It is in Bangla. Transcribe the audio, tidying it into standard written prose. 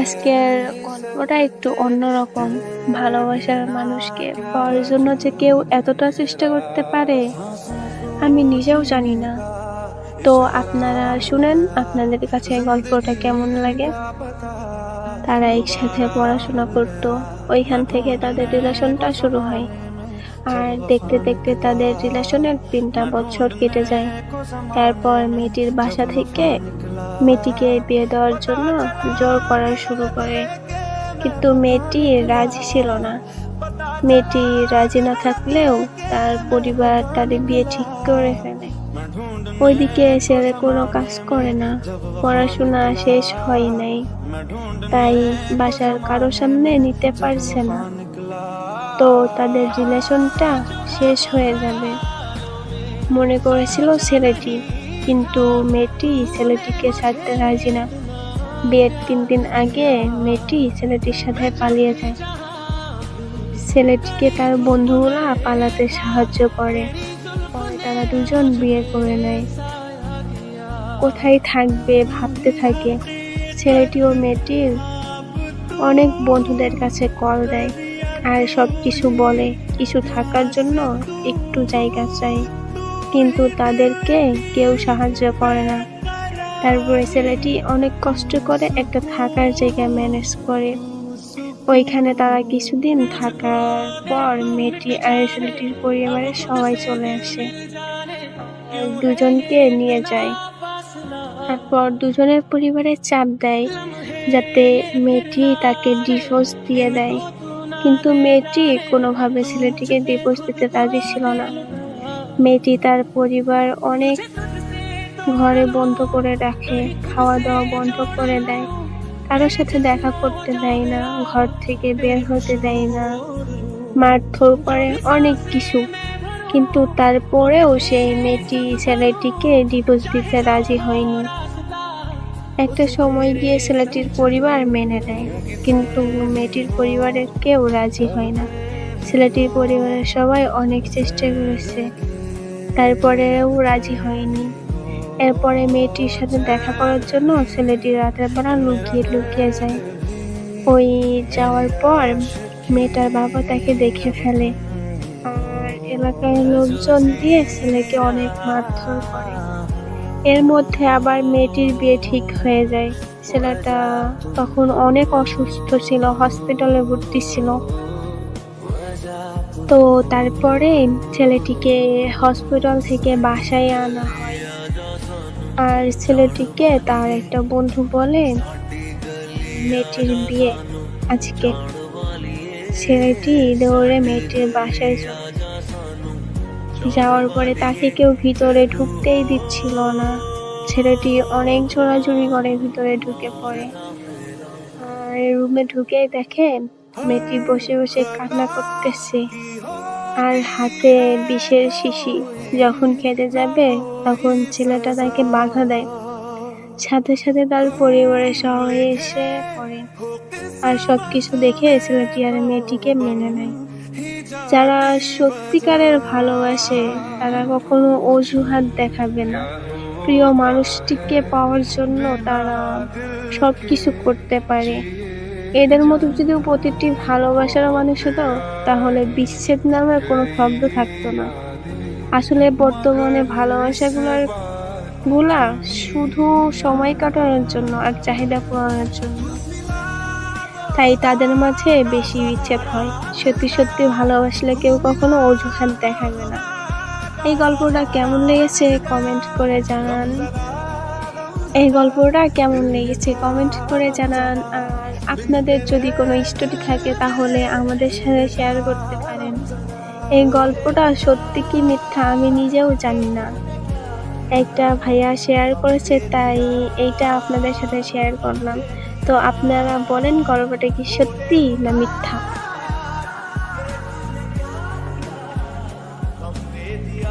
আজকের গল্পটা একটু অন্যরকম। ভালোবাসার মানুষকে পাওয়ার জন্য যে কেউ এতটা চেষ্টা করতে পারে আমি নিজেও জানি না। তো আপনারা শুনেন, আপনাদের কাছে গল্পটা কেমন লাগে। তারা একসাথে পড়াশোনা করতো, ওইখান থেকে তাদের রিলেশনটা শুরু হয়। আর দেখতে দেখতে তাদের রিলেশনের 3টা বছর কেটে যায়। তারপর মেয়েটির বাসা থেকে মেয়েটিকে বিয়ে দেওয়ার জন্য জোর করা শুরু করে, কিন্তু মেয়েটি রাজি ছিল না। মেয়েটি রাজি না থাকলেও তার পরিবার তাদের বিয়ে ঠিক করে ফেলে। ওইদিকে ছেলে কোনো কাজ করে না, পড়াশোনা শেষ হয় নাই, তাই বাসার কারো সামনে নিতে পারছে না। তো তাদের রিলেশনটা শেষ হয়ে যাবে মনে করেছিল ছেলেটি, কিন্তু মেয়েটি ছেলেটিকে ছাড়তে রাজি না। বিয়ের 3 দিন আগে মেয়েটি ছেলেটির সাথে পালিয়ে যায়। ছেলেটিকে তার বন্ধুরা পালাতে সাহায্য করে। পরে তারা দুজন বিয়ে করে নেয়। কোথায় থাকবে ভাবতে থাকে। ছেলেটি ও মেয়েটির অনেক বন্ধুদের কাছে কল দেয় আর সবকিছু বলে, কিছু থাকার জন্য একটু জায়গা চাই, কিন্তু তাদেরকে কেউ সাহায্য করে না। তারপরে ছেলেটি অনেক কষ্ট করে একটা থাকার জায়গা ম্যানেজ করে। ওইখানে তারা কিছুদিন থাকার পর মেয়েটি আর ছেলেটির পরিবারের সবাই চলে আসে আর দুজনকে নিয়ে যায়। তারপর দুজনের পরিবারে চাপ দেয় যাতে মেয়েটি তাকে ডিভোর্স দিয়ে দেয়, কিন্তু মেয়েটি কোনোভাবে ছেলেটিকে ডিভোর্স দিতে রাজি ছিল না। মেয়েটি তার পরিবার অনেক ঘরে বন্ধ করে রাখে, খাওয়া দাওয়া বন্ধ করে দেয়, কারোর সাথে দেখা করতে দেয় না, ঘর থেকে বের হতে দেয় না, মারধর করে অনেক কিছু। কিন্তু তারপরেও সেই মেয়েটি ছেলেটিকে ডিভোর্স দিতে রাজি হয়নি। একটা সময় গিয়ে ছেলেটির পরিবার মেনে নেয়, কিন্তু মেয়েটির পরিবারের কেউ রাজি হয় না। ছেলেটির পরিবারের সবাই অনেক চেষ্টা করেছে, তারপরেও রাজি হয়নি। এরপরে মেয়েটির সাথে দেখা করার জন্য ছেলেটি রাতের বেলা লুকিয়ে লুকিয়ে যায়। ওই যাওয়ার পর মেয়েটার বাবা তাকে দেখে ফেলে আর এলাকার লোকজন দিয়ে ছেলেকে অনেক মারধর করে। এর মধ্যে আবার মেয়েটির বিয়ে ঠিক হয়ে যায়। ছেলেটা তখন অনেক অসুস্থ ছিল, হসপিটালে ভর্তি ছিল। তো তারপরে ছেলেটিকে হসপিটাল থেকে বাসায় আনা হয়। আর ছেলেটিকে তার একটা বন্ধু বলে মেয়েটির বিয়ে আজকে। ছেলেটি দৌড়ে মেয়েটির বাসায় যাওয়ার পরে তাকে কেউ ভিতরে ঢুকতেই দিচ্ছিল না। ছেলেটি অনেক জোরাজুরি করে ভিতরে ঢুকে পড়ে। আর রুমে ঢুকেই দেখে মেয়েটি বসে বসে কান্না করতেছে আর হাতে বিষের শিশি। যখন খেতে যাবে তখন ছেলেটা তাকে বাধা দেয়। সাথে সাথে তার পরিবারের সবাই এসে পড়ে আর সবকিছু দেখে ছেলেটি আর মেয়েটিকে মেনে নেয়। যারা সত্যিকারের ভালোবাসে তারা কখনো অজুহাত দেখাবে না। প্রিয় মানুষটিকে পাওয়ার জন্য তারা সবকিছু করতে পারে। এদের মতো যদি প্রতিটি ভালোবাসার মানুষ হতো তাহলে বিচ্ছেদ নামে কোনো শব্দ থাকতো না। আসলে বর্তমানে ভালোবাসাগুলা শুধু সময় কাটানোর জন্য আর চাহিদা পূরণের জন্য, তাই তাদের মাঝে বেশি বিচ্ছেদ হয়। সত্যি সত্যি ভালোবাসলে কেউ কখনো অজুহাত দেখাবে না। এই গল্পটা কেমন লেগেছে কমেন্ট করে জানান। আর আপনাদের যদি কোনো স্টোরি থাকে তাহলে আমাদের সাথে শেয়ার করতে পারেন। এই গল্পটা সত্যি কি মিথ্যা আমি নিজেও জানি না। একটা ভাইয়া শেয়ার করেছে, তাই এইটা আপনাদের সাথে শেয়ার করলাম। তো আপনারা বলেন গল্পটা কি সত্যি না মিথ্যা।